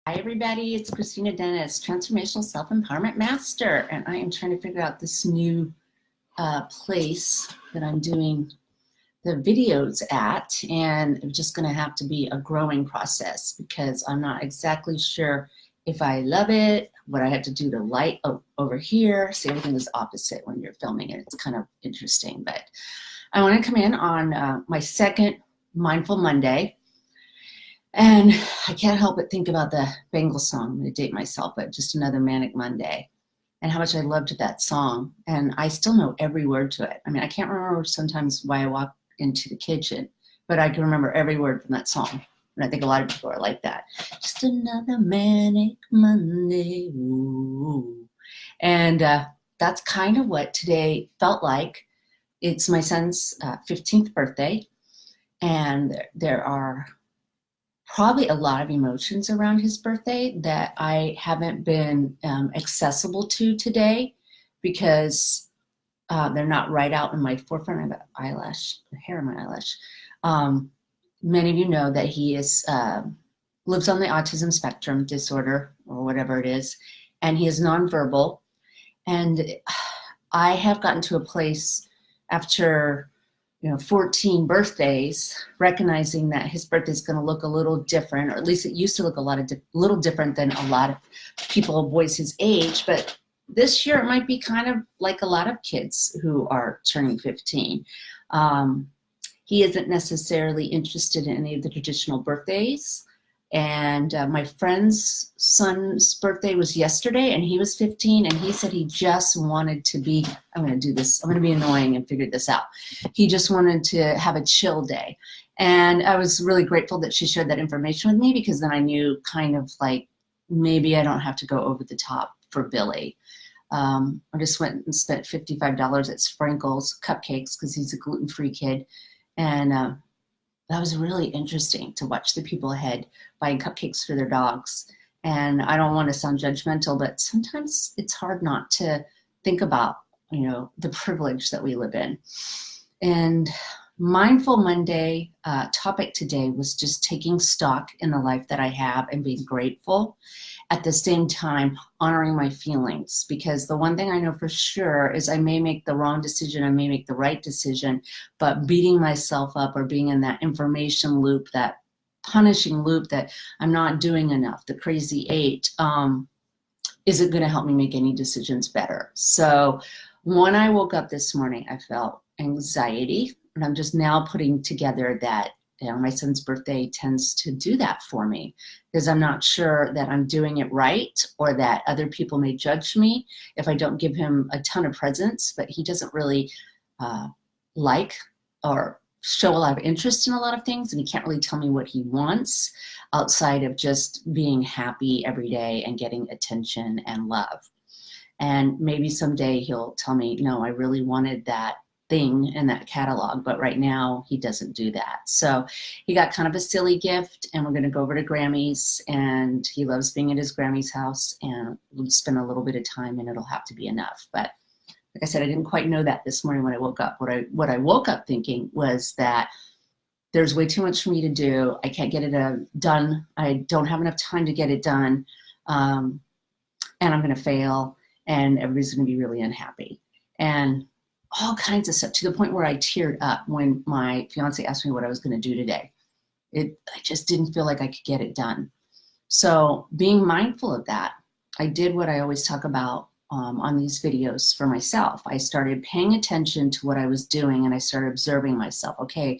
Hi everybody, it's Kristina Dennis, Transformational Self-Empowerment Master, and I am trying to figure out this new place that I'm doing the videos at, and it's just going to have to be a growing process because I'm not exactly sure if I love it, what I have to do to light over here. See, everything is opposite when you're filming it. It's kind of interesting, but I want to come in on my second Mindful Monday. And I can't help but think about the Bengals song. I'm going to date myself, but just another manic Monday, and how much I loved that song. And I still know every word to it. I mean, I can't remember sometimes why I walk into the kitchen, but I can remember every word from that song. And I think a lot of people are like that. Just another manic Monday. Ooh. And that's kind of what today felt like. It's my son's 15th birthday, and there are probably a lot of emotions around his birthday that I haven't been accessible to today because they're not right out in my forefront. I have an eyelash, hair in my eyelash. Many of you know that he is lives on the autism spectrum disorder or whatever it is, and he is nonverbal. And I have gotten to a place after 14 birthdays, recognizing that his birthday is going to look a little different, or at least it used to look a little different than a lot of people boys his age. But this year it might be kind of like a lot of kids who are turning 15. He isn't necessarily interested in any of the traditional birthdays. And my friend's son's birthday was yesterday, and he was 15, and he said he just wanted to be, I'm going to do this, I'm going to be annoying and figure this out. He just wanted to have a chill day. And I was really grateful that she shared that information with me, because then I knew kind of like, maybe I don't have to go over the top for Billy. I just went and spent $55 at Sprinkles Cupcakes because he's a gluten-free kid. And that was really interesting to watch the people ahead buying cupcakes for their dogs. And I don't want to sound judgmental, but sometimes it's hard not to think about, the privilege that we live in. And Mindful Monday topic today was just taking stock in the life that I have and being grateful. At the same time, honoring my feelings, because the one thing I know for sure is I may make the wrong decision, I may make the right decision, but beating myself up or being in that information loop, that punishing loop that I'm not doing enough, the crazy 8, isn't going to help me make any decisions better. So when I woke up this morning, I felt anxiety, and I'm just now putting together that my son's birthday tends to do that for me, because I'm not sure that I'm doing it right, or that other people may judge me if I don't give him a ton of presents. But he doesn't really like or show a lot of interest in a lot of things, and he can't really tell me what he wants outside of just being happy every day and getting attention and love. And maybe someday he'll tell me, no, I really wanted that thing in that catalog, but right now he doesn't do that. So he got kind of a silly gift, and we're going to go over to Grammy's, and he loves being at his Grammy's house, and we'll spend a little bit of time, and it'll have to be enough. But like I said, I didn't quite know that this morning when I woke up. What I woke up thinking was that there's way too much for me to do. I can't get it done. I don't have enough time to get it done, and I'm going to fail, and everybody's going to be really unhappy. And all kinds of stuff, to the point where I teared up when my fiance asked me what I was going to do today. I just didn't feel like I could get it done. So being mindful of that, I did what I always talk about on these videos for myself. I started paying attention to what I was doing, and I started observing myself. Okay,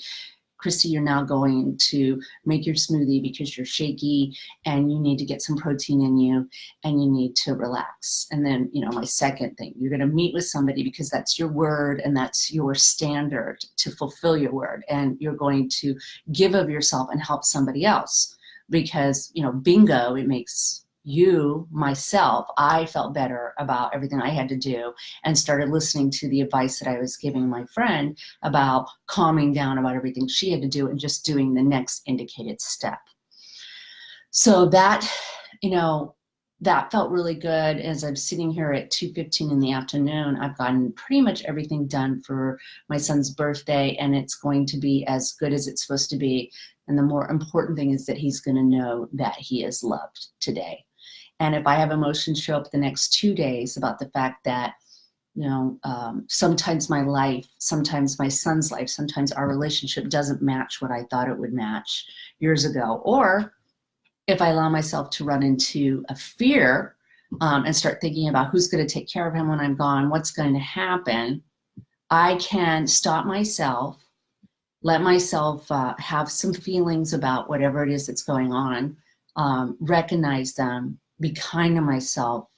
Christy, you're now going to make your smoothie because you're shaky and you need to get some protein in you and you need to relax. And then, my second thing, you're going to meet with somebody because that's your word and that's your standard to fulfill your word. And you're going to give of yourself and help somebody else because, bingo, it makes you, myself, I felt better about everything I had to do, and started listening to the advice that I was giving my friend about calming down about everything she had to do and just doing the next indicated step. So that, that felt really good. As I'm sitting here at 2:15 in the afternoon, I've gotten pretty much everything done for my son's birthday, and it's going to be as good as it's supposed to be. And the more important thing is that he's going to know that he is loved today. And if I have emotions show up the next 2 days about the fact that, sometimes my life, sometimes my son's life, sometimes our relationship doesn't match what I thought it would match years ago, or if I allow myself to run into a fear and start thinking about who's going to take care of him when I'm gone, what's going to happen, I can stop myself, let myself have some feelings about whatever it is that's going on, recognize them, be kind to myself,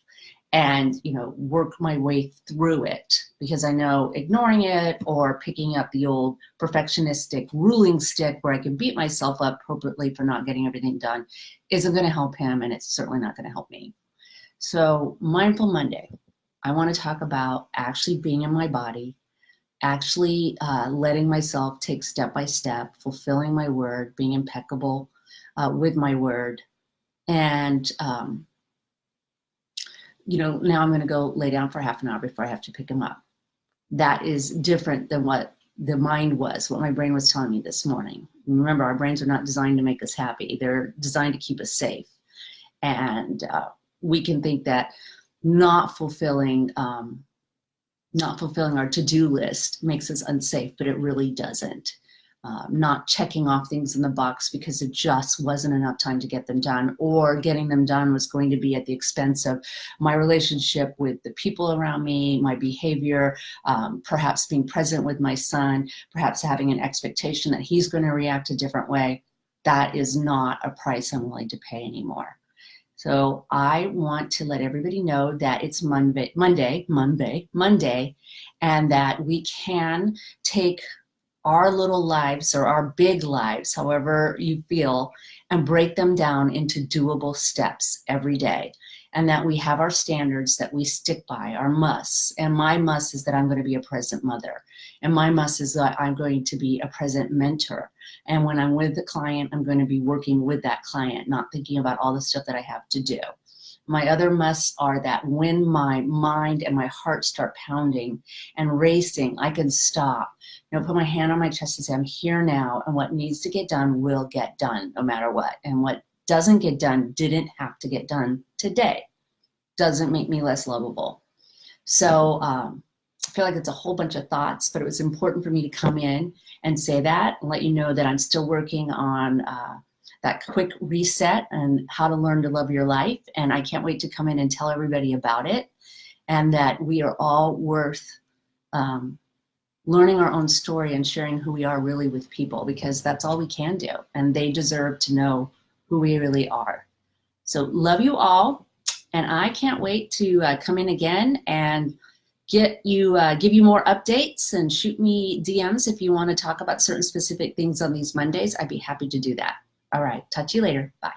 and work my way through it, because I know ignoring it or picking up the old perfectionistic ruling stick where I can beat myself up appropriately for not getting everything done isn't going to help him, and it's certainly not going to help me. So Mindful Monday, I want to talk about actually being in my body, actually letting myself take step by step, fulfilling my word, being impeccable with my word, and now I'm going to go lay down for half an hour before I have to pick him up. That is different than what the mind was, what my brain was telling me this morning. Remember, our brains are not designed to make us happy. They're designed to keep us safe. And we can think that not fulfilling our to-do list makes us unsafe, but it really doesn't. Not checking off things in the box because it just wasn't enough time to get them done, or getting them done was going to be at the expense of my relationship with the people around me, my behavior, perhaps being present with my son, perhaps having an expectation that he's going to react a different way. That is not a price I'm willing to pay anymore. So I want to let everybody know that it's Monday, and that we can take our little lives or our big lives, however you feel, and break them down into doable steps every day. And that we have our standards that we stick by, our musts. And my must is that I'm going to be a present mother. And my must is that I'm going to be a present mentor. And when I'm with the client, I'm going to be working with that client, not thinking about all the stuff that I have to do. My other musts are that when my mind and my heart start pounding and racing, I can stop, put my hand on my chest and say, I'm here now, and what needs to get done will get done no matter what. And what doesn't get done didn't have to get done today. Doesn't make me less lovable. So I feel like it's a whole bunch of thoughts, but it was important for me to come in and say that and let you know that I'm still working on that quick reset and how to learn to love your life. And I can't wait to come in and tell everybody about it, and that we are all worth learning our own story and sharing who we are really with people, because that's all we can do. And they deserve to know who we really are. So love you all. And I can't wait to come in again and give you more updates, and shoot me DMs if you want to talk about certain specific things on these Mondays. I'd be happy to do that. All right, talk to you later. Bye.